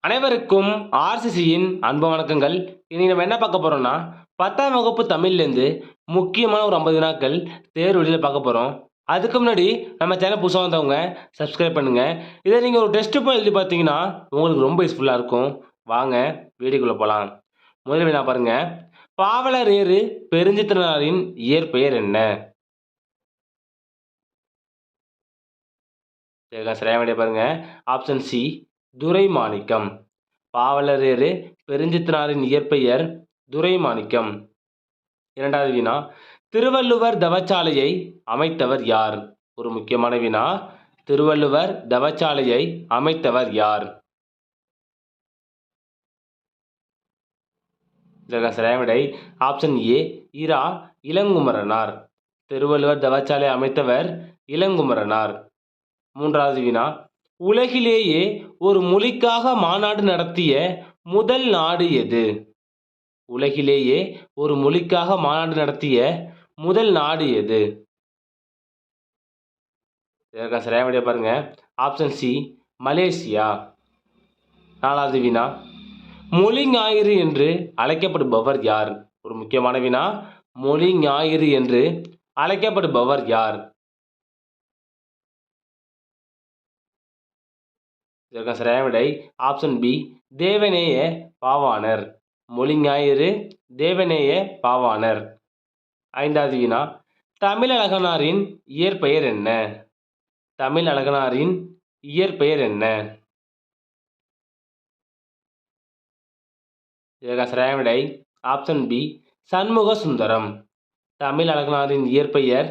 அனைவருக்கும் ஆர்சிசியின் அன்பு வணக்கங்கள். இன்னைக்கு நம்ம என்ன பார்க்க போறோம்னா, 10ஆம் வகுப்பு தமிழ்லேருந்து முக்கியமான ஒரு 50 வினாக்கள் தேர்வு எழுத பார்க்க போறோம். அதுக்கு முன்னாடி நம்ம சேனல் புதுசா வந்தவங்க சப்ஸ்கிரைப் பண்ணுங்க. இதை நீங்க ஒரு டெஸ்ட் போய் எழுதி பார்த்தீங்கன்னா உங்களுக்கு ரொம்ப யூஸ்ஃபுல்லா இருக்கும். வாங்க வீடியோக்குள்ள போலாம். முதல் வினா பாருங்க. பாவலரேறு பெருஞ்சித்திரனாரின் இயற்பெயர் என்ன? சரியான விடை பாருங்க. Option C Duraimanickam. பாவலரேறு பெருஞ்சித்திரனாரின் இயற்பெயர் துரைமாணிக்கம். இரண்டாவது வினா. திருவள்ளுவர் தவச்சாலையை அமைத்தவர் யார்? ஒரு முக்கியமான வினா. திருவள்ளுவர் தவச்சாலையை அமைத்தவர் யார்? இதற்கான சரியான விடை ஆப்ஷன் ஏ இரா இளங்குமரனார். திருவள்ளுவர் தவச்சாலை அமைத்தவர் இளங்குமரனார். மூன்றாவது வினா. உலகிலேயே ஒரு மொழிக்காக மாநாடு நடத்திய முதல் நாடு எது? உலகிலேயே ஒரு மொழிக்காக மாநாடு நடத்திய முதல் நாடு எது? இதற்கான சரியான விடை பாருங்க. Option C Malaysia. நாலாவது வினா. மொழி ஞாயிறு என்று அழைக்கப்படுபவர் யார்? ஒரு முக்கியமான வினா. மொழி ஞாயிறு என்று அழைக்கப்படுபவர் யார்? இதற்கான சரியான விடை ஆப்ஷன் பி தேவநேய பாவாணர். மொழி ஞாயிறு தேவநேய பாவாணர். ஐந்தாவது வினா. தமிழழகனாரின் இயற்பெயர் என்ன? தமிழழகனாரின் இயற்பெயர் என்ன? இதற்கான சரியான விடை ஆப்ஷன் பி சண்முக சுந்தரம். தமிழழகனாரின் இயற்பெயர்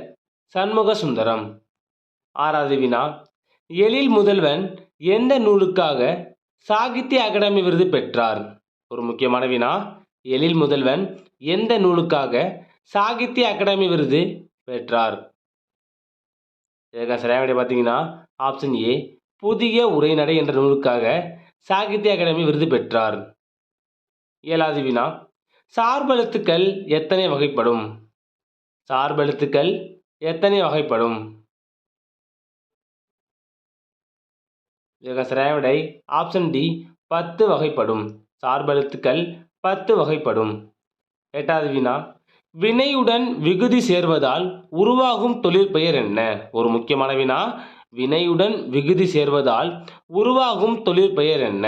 சண்முக சுந்தரம். ஆறாவது வினா. எழில் முதல்வன் எந்த நூலுக்காக சாகித்ய அகாடமி விருது பெற்றார்? ஒரு முக்கியமான வினா. எழில் முதல்வன் எந்த நூலுக்காக சாகித்ய அகாடமி விருது பெற்றார்? இதற்கான சரியான விடை பார்த்தீங்கன்னா ஆப்ஷன் ஏ புதிய உரைநடை என்ற நூலுக்காக சாகித்ய அகாடமி விருது பெற்றார். ஏழாவது வினா. சார்பெழுத்துக்கள் எத்தனை வகைப்படும்? சார்பெழுத்துக்கள் எத்தனை வகைப்படும்? இதற்கான சரியான விடை ஆப்ஷன் டி 10 வகைப்படும். சார்பெழுத்துக்கள் 10 வகைப்படும். எட்டாவது வினா. வினையுடன் விகுதி சேர்வதால் உருவாகும் தொழிற்பெயர் என்ன? ஒரு முக்கியமான வினா. வினையுடன் விகுதி சேர்வதால் உருவாகும் தொழிற்பெயர் என்ன?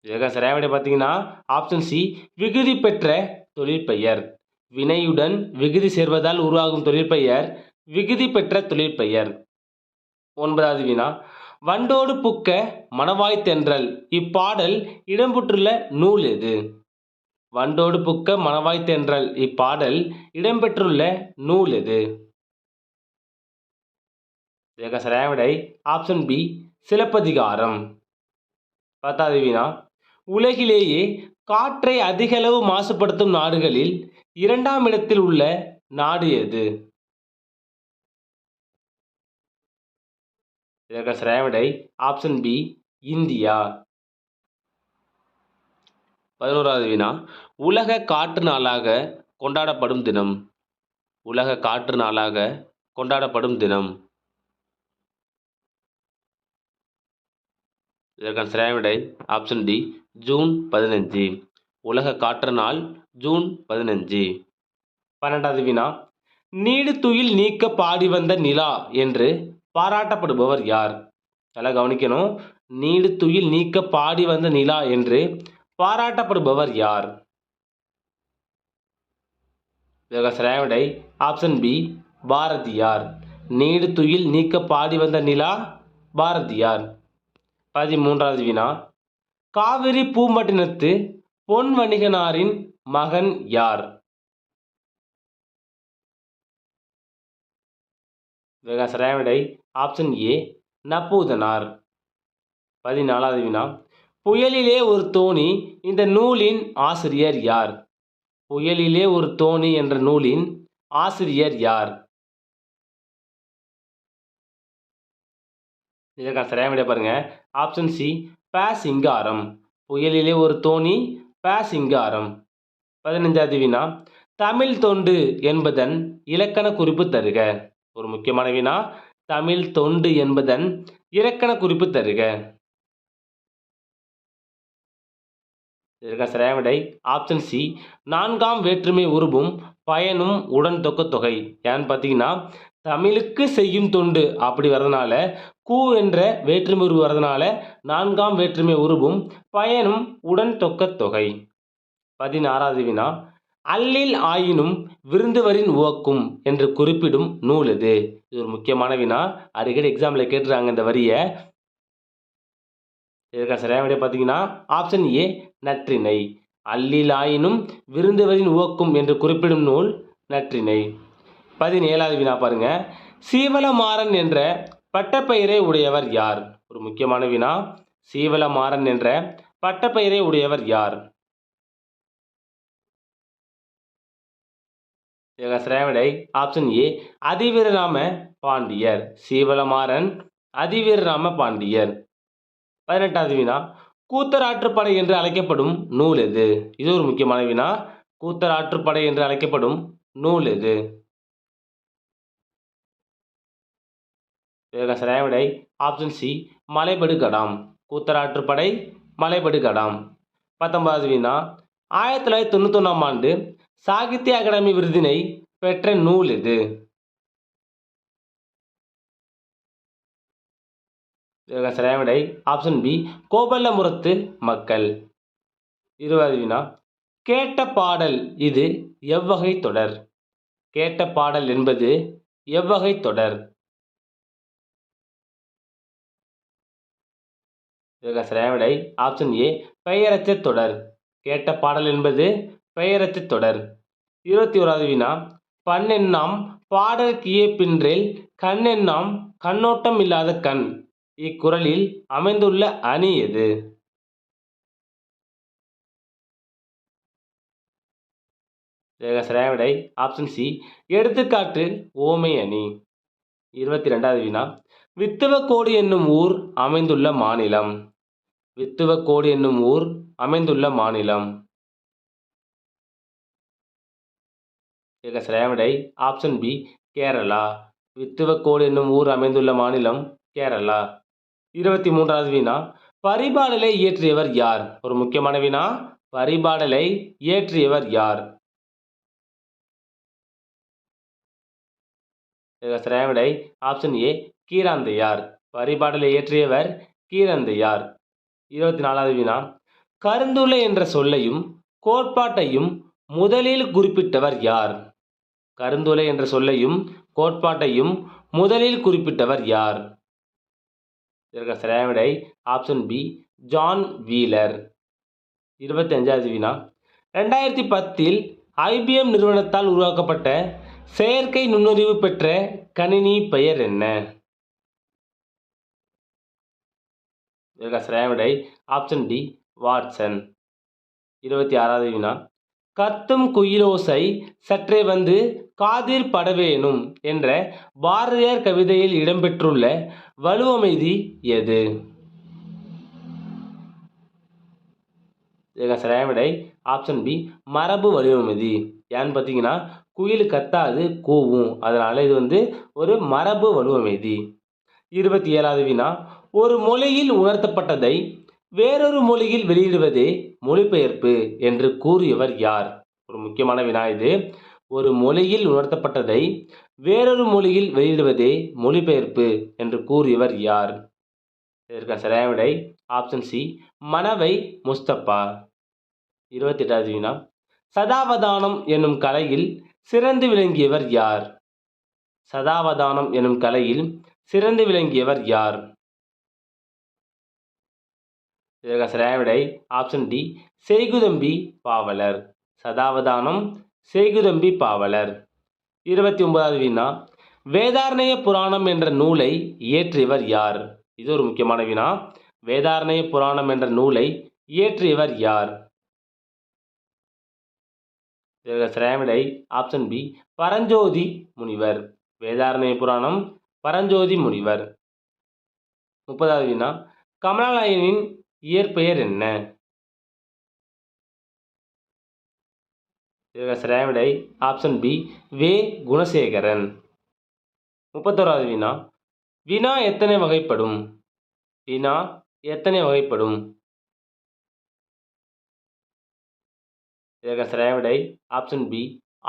இதற்கான சரியான விடை பார்த்தீங்கன்னா ஆப்ஷன் சி விகுதி பெற்ற தொழிற்பெயர். வினையுடன் விகுதி சேர்வதால் உருவாகும் தொழிற்பெயர் விகுதி பெற்ற தொழிற்பெயர். ஒன்பதாவது வினா. வண்டோடு புக்க மணவாய் தென்றல் இப்பாடல் இடம்பெற்றுள்ள நூல் எது? வண்டோடு புக்க மணவாய் தென்றல் இப்பாடல் இடம்பெற்றுள்ள நூல் எது? இதற்கான சரியான விடை ஆப்ஷன் பி சிலப்பதிகாரம். பத்தாவது வினா. உலகிலேயே காற்றை அதிகளவு மாசுபடுத்தும் நாடுகளில் 2ஆம் இடத்தில் உள்ள நாடு எது? இதற்கான சரியான விடை ஆப்ஷன் பி இந்தியா. 11வது வினா. உலக காற்று நாளாக கொண்டாடப்படும் தினம். உலக காற்று நாளாக கொண்டாடப்படும் தினம். இதற்கான சரியான விடை ஆப்ஷன் டி ஜூன் 15. உலக காற்று நாள் ஜூன் 15. 12வது வினா. நீடுதுயில் நீக்க பாடி வந்த நிலா என்று பாராட்டப்படுபவர் யார்? நல்லா கவனிக்கணும். நீடுதுயில் நீக்க பாடி வந்த நிலா என்று பாராட்டப்படுபவர் யார்? இதற்கான சரியான விடை ஆப்ஷன் பி பாரதியார். நீடுதுயில் நீக்க பாடி வந்த நிலா பாரதியார். 13வது வினா. காவிரி பூம்பட்டினத்து பொன் வணிகனாரின் மகன் யார்? இதற்கான சரியான விடை ஆப்ஷன் ஏ நப்பூதனார். 14வது வினா. புயலிலே ஒரு தோணி இந்த நூலின் ஆசிரியர் யார்? புயலிலே ஒரு தோணி என்ற நூலின் ஆசிரியர் யார்? இதற்கான சரியான விடை பாருங்க. ஆப்ஷன் சி ப சிங்காரம். புயலிலே ஒரு தோணி ப சிங்காரம். 15வது வினா. தமிழ் தொண்டு என்பதன் இலக்கண குறிப்பு தருக. ஒரு முக்கியமான வினா. தமிழ் தொண்டு என்பதன் இலக்கண குறிப்பு தருக. இதற்கான சரியான விடை ஆப்ஷன் சி, 4ஆம் வேற்றுமை உருபும் பயனும் உடன் தொக்க தொகை. ஏன்னு பார்த்தீங்கன்னா, தமிழுக்கு செய்யும் தொண்டு அப்படி வரதுனால, கு என்ற வேற்றுமை உருவு வரதுனால 4ஆம் வேற்றுமை உருபும் பயனும் உடன் தொக்க தொகை. 16வது வினா, அல்லில் ஆயினும் விருந்துவரின் உவக்கும் என்று குறிப்பிடும் நூல் எது? இது ஒரு முக்கியமான வினா. அடிக்கடி எக்ஸாம்ல கேட்டுறாங்க இந்த வரிய. இதற்கான சரியான விடை பார்த்தீங்கன்னா ஆப்ஷன் ஏ, நற்றிணை. அல்லில் ஆயினும் விருந்துவரின் உவக்கும் என்று குறிப்பிடும் நூல் நற்றிணை. 17வது வினா பாருங்க. சீவலமாறன் என்ற பட்டப்பெயரை உடையவர் யார்? ஒரு முக்கியமான வினா. சீவலமாறன் என்ற பட்டப்பெயரை உடையவர் யார்? இதற்கான சரியான விடை ஆப்ஷன் ஏ, அதிவீரராம பாண்டியர். சீவலமாறன் அதிவீரராம பாண்டியர். 18வது வினா, கூத்தராற்றுப்படை என்று அழைக்கப்படும் நூல் எது? இது ஒரு முக்கியமான வினா. கூத்தராற்றுப்படை என்று அழைக்கப்படும் நூல் எது? இதற்கான சரியான விடை ஆப்ஷன் சி, மலைபடுகடாம். கூத்தராற்றுப்படை மலைபடுகடாம். 19வது வினா, 1991ஆம் ஆண்டு சாகித்ய அகாடமி விருதினை பெற்ற நூல் எது? இதற்கான சரியான விடை ஆப்ஷன் பி, கோபல்லபுரத்து மக்கள். 20வது வினா, கேட்ட பாடல் இது எவ்வகை தொடர்? கேட்ட பாடல் என்பது எவ்வகை தொடர்? இதற்கான சரியான விடை ஆப்ஷன் ஏ, பெயரச்ச தொடர். கேட்ட பாடல் என்பது பெயரச்ச தொடர். 21வது வினா, பண்ணெண்ணாம் பாடற்கியே பின்றேல் கண்ணெண்ணாம் கண்ணோட்டம் இல்லாத கண் இக்குறளில் அமைந்துள்ள அணி எது? இதற்கான சரியான விடை ஆப்ஷன் சி, எடுத்துக்காட்டு ஓமை அணி. 22வது வினா, வித்துவக்கோடு என்னும் ஊர் அமைந்துள்ள மாநிலம். வித்துவக்கோடு என்னும் ஊர் அமைந்துள்ள மாநிலம். இதற்கான சரியான விடை ஆப்ஷன் பி, கேரளா. வித்துவக்கோடு என்னும் ஊர் அமைந்துள்ள மாநிலம் கேரளா. 23வது வினா, பரிபாடலை இயற்றியவர் யார்? ஒரு முக்கியமான வினா. பரிபாடலை இயற்றியவர் யார்? இதற்கான சரியான விடை ஆப்ஷன் ஏ, கீராந்தையார். பரிபாடலை இயற்றியவர் கீரந்தையார். 24வது வினா, கருந்துளை என்ற சொல்லையும் கோட்பாட்டையும் முதலில் குறிப்பிட்டவர் யார்? கருந்துளை என்ற சொல்லையும் கோட்பாட்டையும் முதலில் குறிப்பிட்டவர் யார்? இதற்கான சரியான விடை ஆப்ஷன் பி, ஜான் வீலர். 25வது வினா, 2010இல் IBM நிறுவனத்தால் உருவாக்கப்பட்ட செயற்கை நுண்ணறிவு பெற்ற கணினி பெயர் என்ன? இதற்கான சரியான விடை ஆப்ஷன் டி, வாட்சன். 26வது வினா, கத்தும் குயிலோசை சற்றே வந்து காதில் படவேணும் என்ற பாரதியார் கவிதையில் இடம்பெற்றுள்ள வலுவமைதி எது? இதற்கான சரியான விடை ஆப்ஷன் பி, மரபு வலுவமைதி. ஏன்னு பார்த்தீங்கன்னா, குயில் கத்தாது கூவும், அதனால இது வந்து ஒரு மரபு வலுவமைதி. 27வது வினா, ஒரு மொழியில் உணர்த்தப்பட்டதை வேறொரு மொழியில் வெளியிடுவதே மொழிபெயர்ப்பு என்று கூறியவர் யார்? ஒரு முக்கியமான வினா இது. ஒரு மொழியில் உணர்த்தப்பட்டதை வேறொரு மொழியில் வெளியிடுவதே மொழிபெயர்ப்பு என்று கூறியவர் யார்? இதற்கான சரியான விடை ஆப்ஷன் சி, மனவை முஸ்தபா. 28வது வினா, சதாவதானம் என்னும் கலையில் சிறந்து விளங்கியவர் யார்? சதாவதானம் என்னும் கலையில் சிறந்து விளங்கியவர் யார்? இதற்கான சரியான விடை ஆப்ஷன் டி, செய்குதம்பி பாவலர். சதாவதானம் செய்குதம்பி பாவலர். 29வது வினா, வேதாரண்ய புராணம் என்ற நூலை இயற்றியவர் யார்? இது ஒரு முக்கியமான வினா. வேதாரண்ய புராணம் என்ற நூலை இயற்றியவர் யார்? இதற்கான சரியான விடை ஆப்ஷன் பி, பரஞ்சோதி முனிவர். வேதாரண்ய புராணம் பரஞ்சோதி முனிவர். 30வது வினா, கமலாலயனின் இயற்பெயர் என்ன? இதற்கான சரியான விடை ஆப்ஷன் பி, வே குணசேகரன். 31வது வினா, வினா எத்தனை வகைப்படும்? வினா எத்தனை வகைப்படும்? இதற்கு சரியான விடை ஆப்ஷன் பி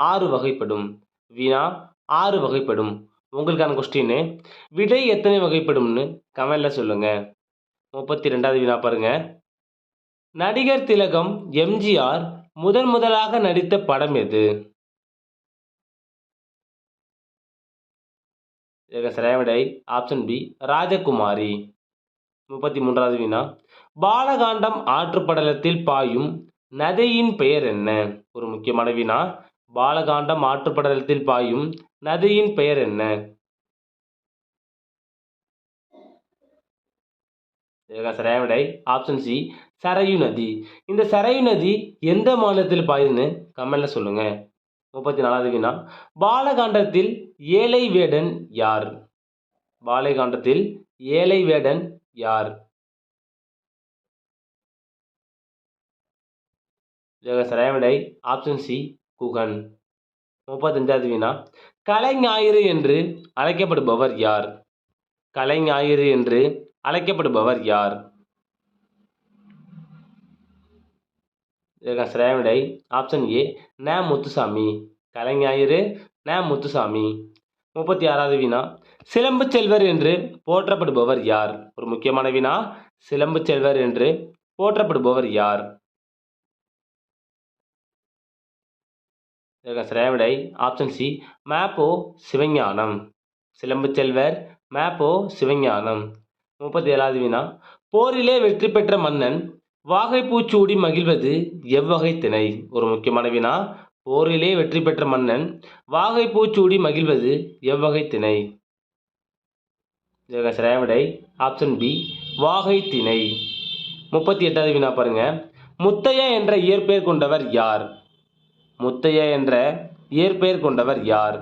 6 வகைப்படும். வினா 6 வகைப்படும். உங்களுக்கான கொஸ்டின் விடை எத்தனை வகைப்படும்னு கமெண்ட்ல சொல்லுங்க. 32வது வினா பாருங்க. நடிகர் திலகம் எம்ஜிஆர் முதன் முதலாக நடித்த படம் எது? இதற்கு சரியான விடை ஆப்ஷன் பி ராஜகுமாரி. 33வது வினா பாலகாண்டம் ஆற்றுப்படலத்தில் பாயும் நதியின் பெயர் என்ன? ஒரு முக்கியமான வினா. பாலகாண்டம் ஆற்றுப்படலத்தில் பாயும் நதியின் பெயர் என்ன? இதற்கு சரியான விடை ஆப்ஷன் சி சரையு நதி. இந்த சரையு நதி எந்த மாநிலத்தில் பாயுதுன்னு கமெண்ட்ல சொல்லுங்க. 34வது வினா பாலகாண்டத்தில் ஏழை வேடன் யார்? பாலகாண்டத்தில் ஏழை வேடன் யார்? இதற்கு சரியான விடை ஆப்ஷன் சி குகன். 35வது வினா கலைஞாயிறு என்று அழைக்கப்படுபவர் யார்? கலைஞாயிறு என்று அழைக்கப்படுபவர் யார்? இதற்கு சரியான விடை ஆப்ஷன் ஏ ந முத்துசாமி. கலைஞாயிறு ந முத்துசாமி. 36வது வினா சிலம்பு செல்வர் என்று போற்றப்படுபவர் யார்? ஒரு முக்கியமான வினா. சிலம்பு செல்வர் என்று போற்றப்படுபவர் யார்? இதற்கு சரியான விடை ஆப்ஷன் சி மேப்போ சிவஞானம். சிலம்பு செல்வர் மேப்போ சிவஞானம். 37வது வினா போரிலே வெற்றி பெற்ற மன்னன் வாகைப்பூச்சூடி மகிழ்வது எவ்வகை திணை? ஒரு முக்கியமான வினா. போரிலே வெற்றி பெற்ற மன்னன் வாகைப்பூச்சூடி மகிழ்வது எவ்வகை திணை? இதற்கு சரியான விடை ஆப்ஷன் பி வாகை திணை. 38வது வினா பாருங்க. முத்தையா என்ற இயற்பெயர் கொண்டவர் யார்? முத்தையா என்ற இயற்பெயர் கொண்டவர் யார்?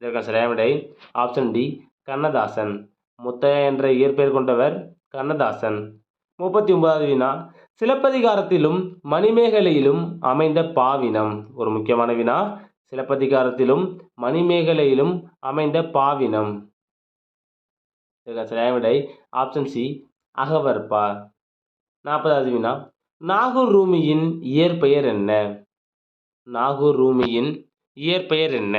இதற்கு சரியான விடை ஆப்ஷன் டி கண்ணதாசன். முத்தையா என்ற இயற்பெயர் கொண்டவர் கண்ணதாசன். 39வது வினா சிலப்பதிகாரத்திலும் மணிமேகலையிலும் அமைந்த பாவினம். ஒரு முக்கியமான வினா. சிலப்பதிகாரத்திலும் மணிமேகலையிலும் அமைந்த பாவினம். இதற்கு சரியான விடை ஆப்ஷன் சி அகவற்பா. 40வது வினா நாகூர் ரூமியின் இயற்பெயர் என்ன? நாகூர் ரூமியின் இயற்பெயர் என்ன?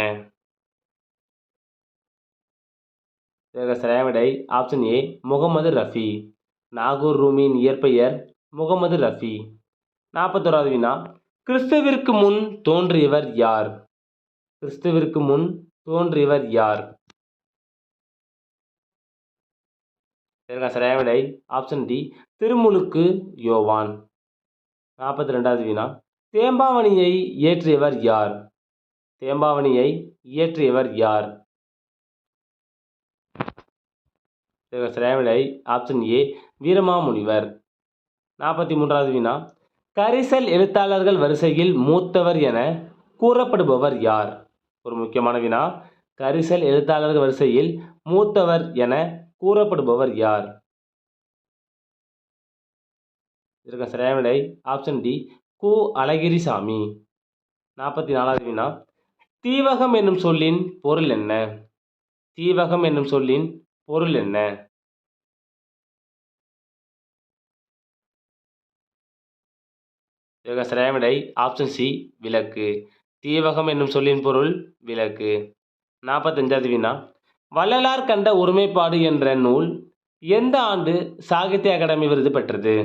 இதற்கு சரியான விடை ஆப்ஷன் ஏ முகமது ரஃபி. நாகூர் ரூமியின் இயற்பெயர் முகமது ரஃபி. 41வது வினா கிறிஸ்துவிற்கு முன் தோன்றியவர் யார்? கிறிஸ்துவிற்கு முன் தோன்றியவர் யார்? இதற்கு சரியான விடை ஆப்ஷன் டி திருமுழுக்கு யோவான். 42வது வினா தேம்பாவணியை இயற்றியவர் யார்? தேம்பாவணியை இயற்றியவர் யார்? இதற்கு சரியான விடை ஆப்ஷன் ஏ வீரமாமுனிவர். 43வது வினா கரிசல் எழுத்தாளர்கள் வரிசையில் மூத்தவர் என கூறப்படுபவர் யார்? ஒரு முக்கியமான வினா. கரிசல் எழுத்தாளர்கள் வரிசையில் மூத்தவர் என கூறப்படுபவர் யார்? இதற்கு சரியான விடை ஆப்ஷன் டி கு அழகிரிசாமி. 44வது வினா தீவகம் என்னும் சொல்லின் பொருள் என்ன? தீவகம் என்னும் சொல்லின் பொருள் என்ன? இதற்கு சரியான விடை ஆப்ஷன் சி விளக்கு. தீவகம் என்னும் சொல்லின் பொருள் விளக்கு. 45வது வினா வள்ளலார் கண்ட ஒருமைப்பாடு என்ற நூல் எந்த ஆண்டு சாகித்ய அகாடமி விருது பெற்றது?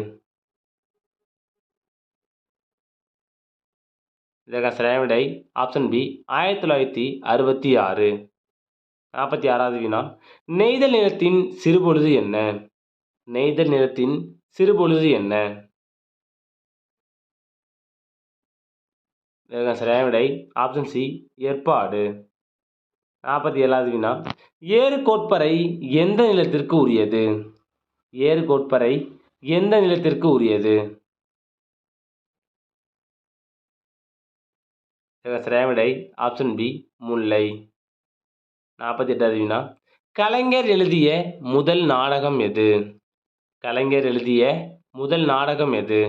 இதற்கு சரியான விடை ஆப்ஷன் பி 1966. 46வது வினா நெய்தல் நிலத்தின் சிறுபொழுது என்ன? நெய்தல் நிலத்தின் சிறுபொழுது என்ன? இதற்கு சரியான விடை ஆப்ஷன் சி ஏற்பாடு. 47வது வினா ஏறு கோட்பறை எந்த நிலத்திற்கு உரியது? ஏறு கோட்பறை எந்த நிலத்திற்கு உரியது? இதற்கு சரியான விடை ஆப்ஷன் பி முல்லை. 48வது வினா கலைஞர் எழுதிய முதல் நாடகம் எது? கலைஞர் எழுதிய முதல் நாடகம் எது?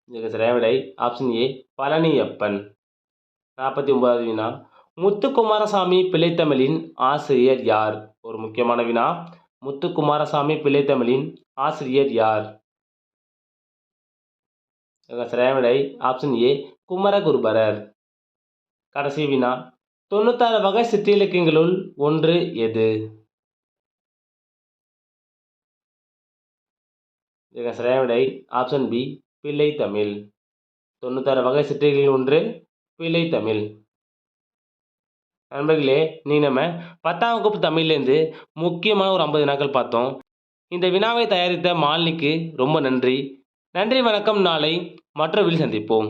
இதற்கு சரியான விடை ஆப்ஷன் ஏ பழனியப்பன். 49வது வினா, முத்துக்குமாரசாமி பிள்ளைத்தமிழின் ஆசிரியர் யார்? ஒரு முக்கியமான வினா. முத்துக்குமாரசாமி பிள்ளைத்தமிழின் ஆசிரியர் யார்? இதற்கான சரியான விடை ஆப்ஷன் ஏ குமரகுருபரர். கடைசி வினா, 96 வகை சிற்றிலக்கியங்களுள் ஒன்று எது? இதற்கான சரியான விடை ஆப்ஷன் பி பிள்ளைத்தமிழ். 96 வகை சிற்றிலக்கியங்களில் ஒன்று பிள்ளைத்தமிழ். நண்பர்களே, இன்னைக்கு நம்ம 10ஆம் வகுப்பு தமிழ்லேருந்து முக்கியமான ஒரு 50 வினாக்கள் பார்த்தோம். இந்த வினாவை தயாரித்த மாலினிக்கு ரொம்ப நன்றி. நன்றி, வணக்கம். நாளை மற்ற வீடியோவில் சந்திப்போம்.